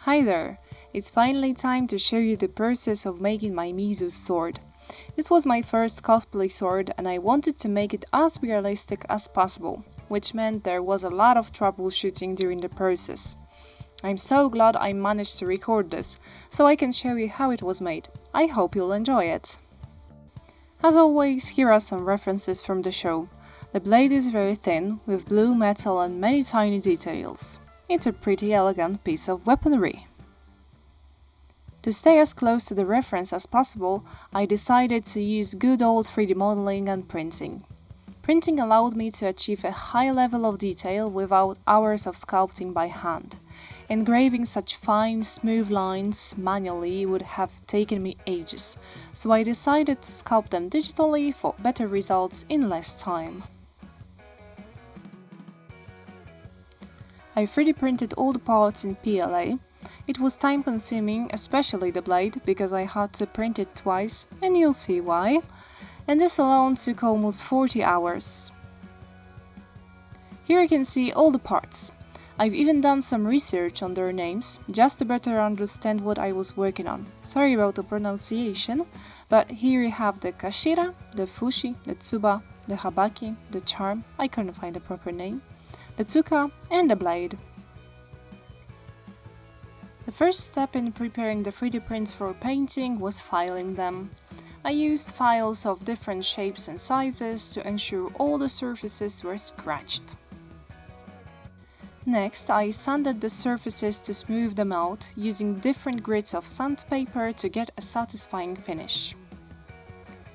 Hi there! It's finally time to show you the process of making my Mizu sword. This was my first cosplay sword and I wanted to make it as realistic as possible, which meant there was a lot of troubleshooting during the process. I'm so glad I managed to record this, so I can show you how it was made. I hope you'll enjoy it. As always, here are some references from the show. The blade is very thin, with blue metal and many tiny details. It's a pretty elegant piece of weaponry. To stay as close to the reference as possible, I decided to use good old 3D modeling and printing. Printing allowed me to achieve a high level of detail without hours of sculpting by hand. Engraving such fine, smooth lines manually would have taken me ages, so I decided to sculpt them digitally for better results in less time. I 3D printed all the parts in PLA. It was time consuming, especially the blade, because I had to print it twice, and you'll see why. And this alone took almost 40 hours. Here you can see all the parts. I've even done some research on their names, just to better understand what I was working on. Sorry about the pronunciation, but here you have the Kashira, the Fushi, the Tsuba, the Habaki, the Charm, I couldn't find the proper name, the Tsuka, and the blade. The first step in preparing the 3D prints for painting was filing them. I used files of different shapes and sizes to ensure all the surfaces were scratched. Next, I sanded the surfaces to smooth them out, using different grades of sandpaper to get a satisfying finish.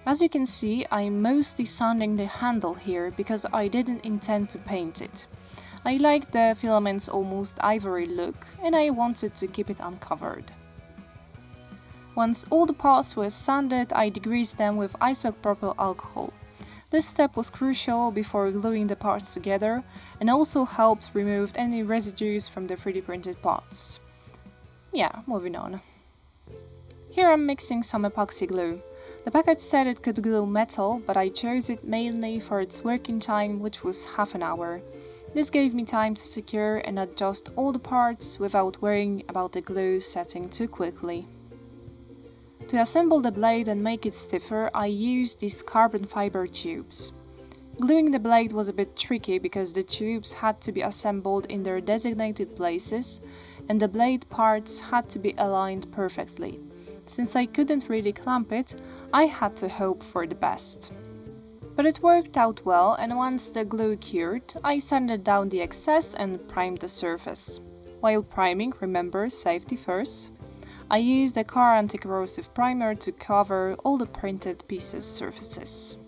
As you can see, I'm mostly sanding the handle here because I didn't intend to paint it. I liked the filament's almost ivory look and I wanted to keep it uncovered. Once all the parts were sanded, I degreased them with isopropyl alcohol. This step was crucial before gluing the parts together and also helped remove any residues from the 3D printed parts. Yeah, moving on. Here I'm mixing some epoxy glue. The package said it could glue metal, but I chose it mainly for its working time, which was half an hour. This gave me time to secure and adjust all the parts without worrying about the glue setting too quickly. To assemble the blade and make it stiffer, I used these carbon fiber tubes. Gluing the blade was a bit tricky because the tubes had to be assembled in their designated places and the blade parts had to be aligned perfectly. Since I couldn't really clamp it, I had to hope for the best. But it worked out well, and once the glue cured, I sanded down the excess and primed the surface. While priming, remember, safety first. I used a car anti-corrosive primer to cover all the printed pieces' surfaces.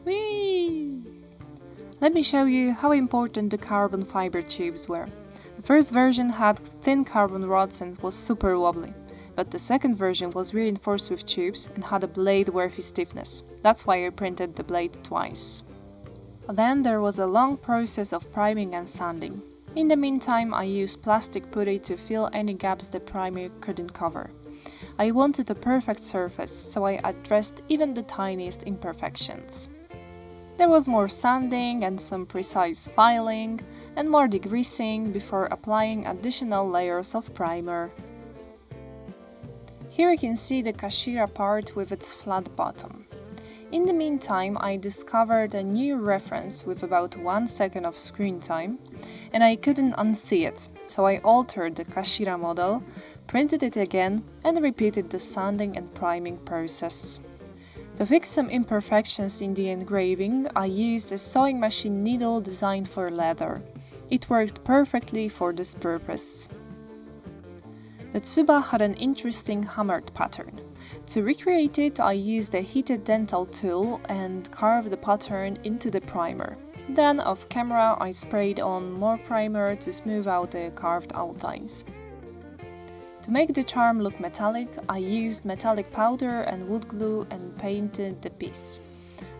Whee! Let me show you how important the carbon fiber tubes were. The first version had thin carbon rods and was super wobbly, but the second version was reinforced with tubes and had a blade-worthy stiffness. That's why I printed the blade twice. Then there was a long process of priming and sanding. In the meantime, I used plastic putty to fill any gaps the primer couldn't cover. I wanted a perfect surface, so I addressed even the tiniest imperfections. There was more sanding and some precise filing, and more degreasing before applying additional layers of primer. Here you can see the Kashira part with its flat bottom. In the meantime, I discovered a new reference with about 1 second of screen time, and I couldn't unsee it, so I altered the Kashira model, printed it again, and repeated the sanding and priming process. To fix some imperfections in the engraving, I used a sewing machine needle designed for leather. It worked perfectly for this purpose. The Tsuba had an interesting hammered pattern. To recreate it, I used a heated dental tool and carved the pattern into the primer. Then, off camera, I sprayed on more primer to smooth out the carved outlines. To make the charm look metallic, I used metallic powder and wood glue and painted the piece.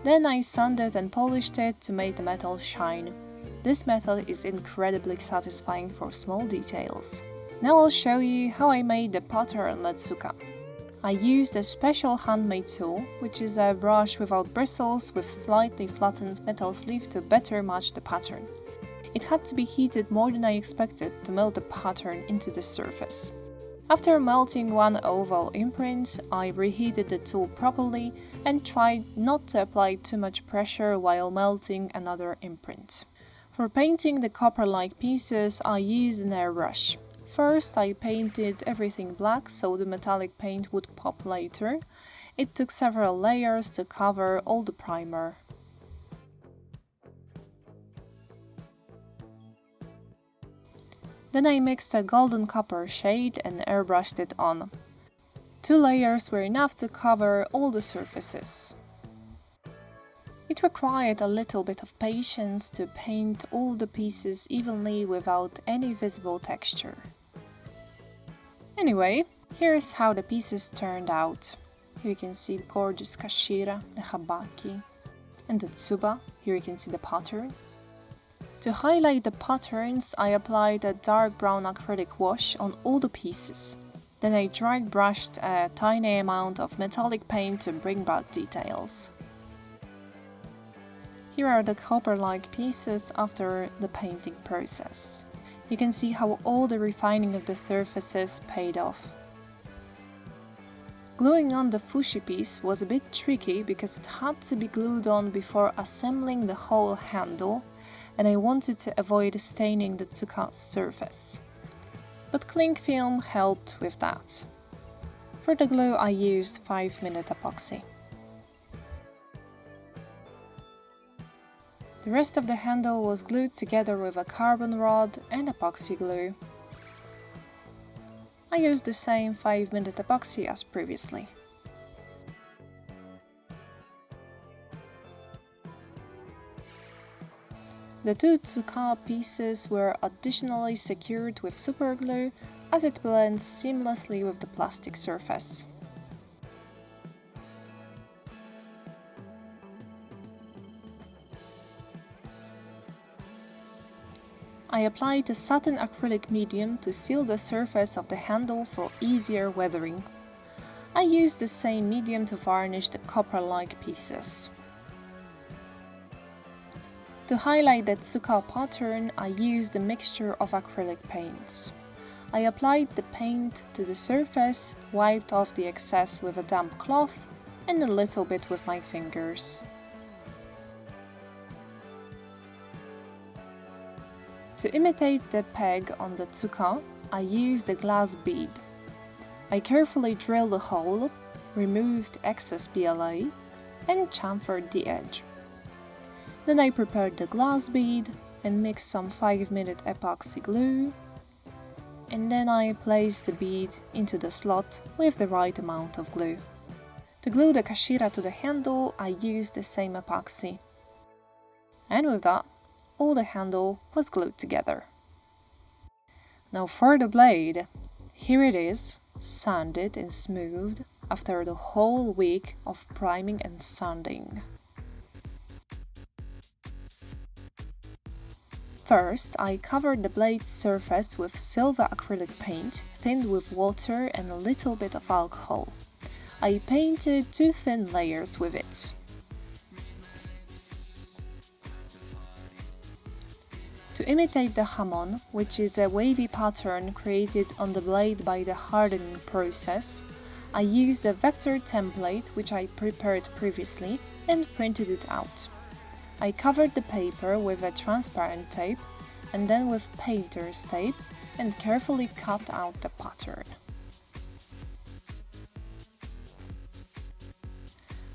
Then I sanded and polished it to make the metal shine. This method is incredibly satisfying for small details. Now I'll show you how I made the pattern Letsuka. I used a special handmade tool, which is a brush without bristles with slightly flattened metal sleeve to better match the pattern. It had to be heated more than I expected to melt the pattern into the surface. After melting one oval imprint, I reheated the tool properly and tried not to apply too much pressure while melting another imprint. For painting the copper-like pieces, I used an airbrush. First, I painted everything black so the metallic paint would pop later. It took several layers to cover all the primer. Then I mixed a golden copper shade and airbrushed it on. 2 layers were enough to cover all the surfaces. It required a little bit of patience to paint all the pieces evenly without any visible texture. Anyway, here's how the pieces turned out. Here you can see the gorgeous kashira, the habaki, and the tsuba. Here you can see the pattern. To highlight the patterns, I applied a dark brown acrylic wash on all the pieces. Then I dry brushed a tiny amount of metallic paint to bring back details. Here are the copper-like pieces after the painting process. You can see how all the refining of the surfaces paid off. Gluing on the fushi piece was a bit tricky because it had to be glued on before assembling the whole handle, and I wanted to avoid staining the tsuka surface. But cling film helped with that. For the glue I used 5-minute epoxy. The rest of the handle was glued together with a carbon rod and epoxy glue. I used the same 5-minute epoxy as previously. The 2 tsuka pieces were additionally secured with superglue as it blends seamlessly with the plastic surface. I applied a satin acrylic medium to seal the surface of the handle for easier weathering. I used the same medium to varnish the copper-like pieces. To highlight the tsuka pattern, I used a mixture of acrylic paints. I applied the paint to the surface, wiped off the excess with a damp cloth, and a little bit with my fingers. To imitate the peg on the tsuka, I used a glass bead. I carefully drilled a hole, removed excess PLA, and chamfered the edge. Then I prepared the glass bead and mixed some 5-minute epoxy glue, and then I placed the bead into the slot with the right amount of glue. To glue the kashira to the handle, I used the same epoxy. And with that, all the handle was glued together. Now for the blade. Here it is, sanded and smoothed after the whole week of priming and sanding. First, I covered the blade's surface with silver acrylic paint, thinned with water and a little bit of alcohol. I painted 2 thin layers with it. To imitate the hamon, which is a wavy pattern created on the blade by the hardening process, I used a vector template which I prepared previously and printed it out. I covered the paper with a transparent tape and then with painter's tape and carefully cut out the pattern.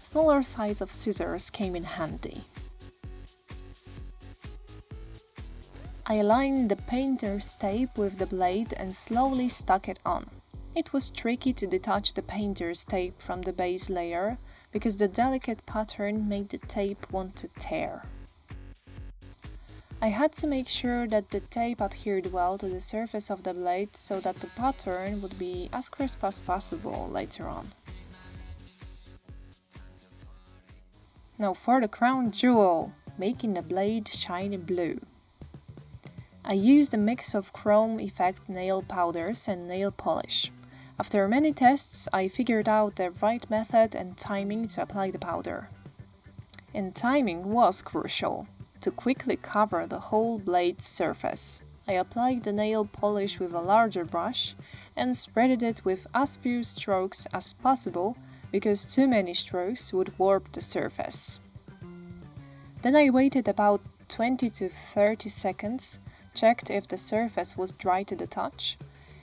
A smaller size of scissors came in handy. I aligned the painter's tape with the blade and slowly stuck it on. It was tricky to detach the painter's tape from the base layer because the delicate pattern made the tape want to tear. I had to make sure that the tape adhered well to the surface of the blade so that the pattern would be as crisp as possible later on. Now for the crown jewel, making the blade shiny blue. I used a mix of chrome effect nail powders and nail polish. After many tests, I figured out the right method and timing to apply the powder. And timing was crucial. to quickly cover the whole blade surface. I applied the nail polish with a larger brush and spreaded it with as few strokes as possible because too many strokes would warp the surface. Then I waited about 20 to 30 seconds, checked if the surface was dry to the touch,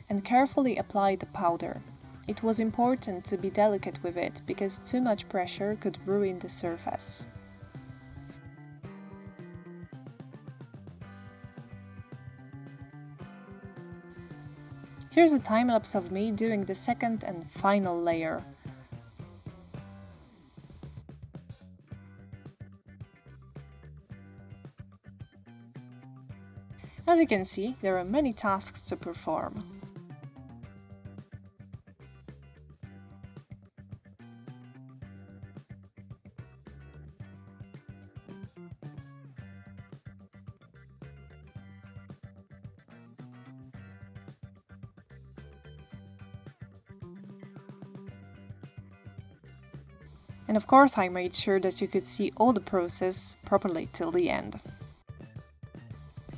and carefully applied the powder. It was important to be delicate with it because too much pressure could ruin the surface. Here's a time-lapse of me doing the second and final layer. As you can see, there are many tasks to perform. And of course, I made sure that you could see all the process properly till the end.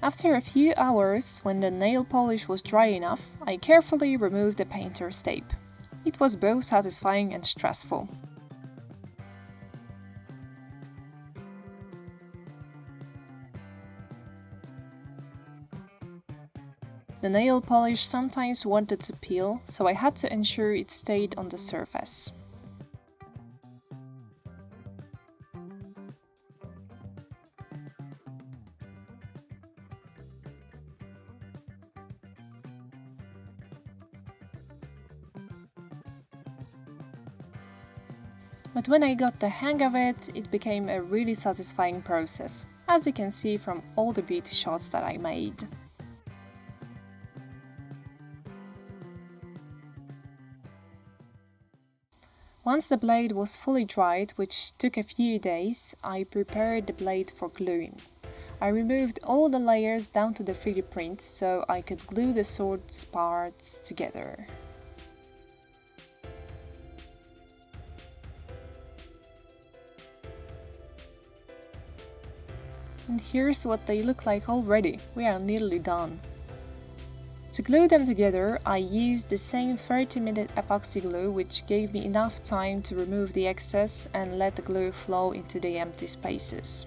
After a few hours, when the nail polish was dry enough, I carefully removed the painter's tape. It was both satisfying and stressful. The nail polish sometimes wanted to peel, so I had to ensure it stayed on the surface. But when I got the hang of it, it became a really satisfying process, as you can see from all the beauty shots that I made. Once the blade was fully dried, which took a few days, I prepared the blade for gluing. I removed all the layers down to the 3D print so I could glue the sword's parts together. And here's what they look like already. We are nearly done. To glue them together, I used the same 30-minute epoxy glue, which gave me enough time to remove the excess and let the glue flow into the empty spaces.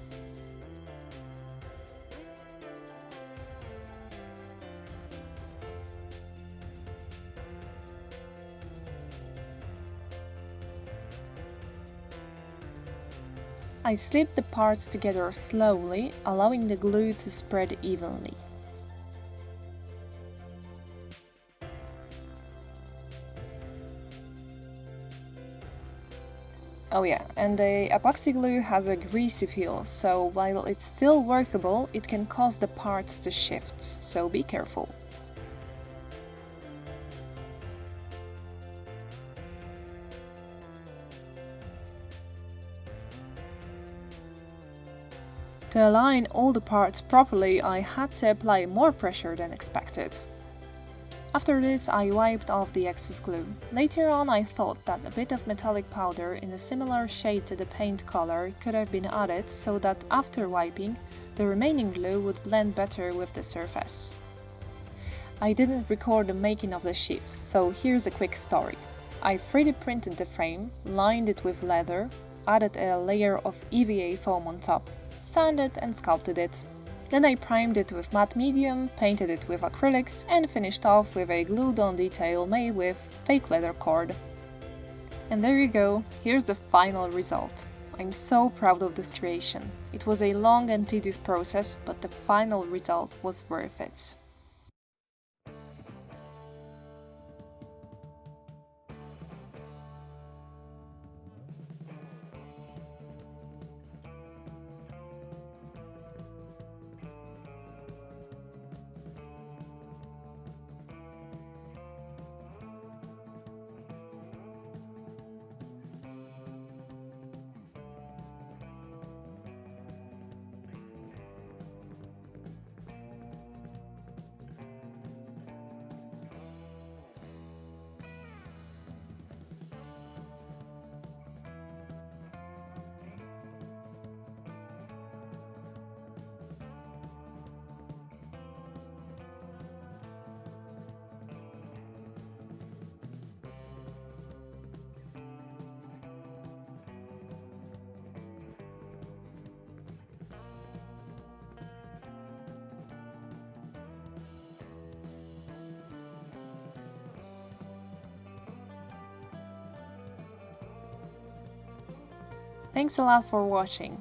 I slid the parts together slowly, allowing the glue to spread evenly. Oh yeah, and the epoxy glue has a greasy feel, so while it's still workable, it can cause the parts to shift, so be careful. To align all the parts properly, I had to apply more pressure than expected. After this, I wiped off the excess glue. Later on, I thought that a bit of metallic powder in a similar shade to the paint color could have been added so that after wiping, the remaining glue would blend better with the surface. I didn't record the making of the sheath, so here's a quick story. I 3D printed the frame, lined it with leather, added a layer of EVA foam on top, sanded and sculpted it. Then I primed it with matte medium, painted it with acrylics and finished off with a glued-on detail made with fake leather cord. And there you go, here's the final result. I'm so proud of this creation. It was a long and tedious process, but the final result was worth it. Thanks a lot for watching.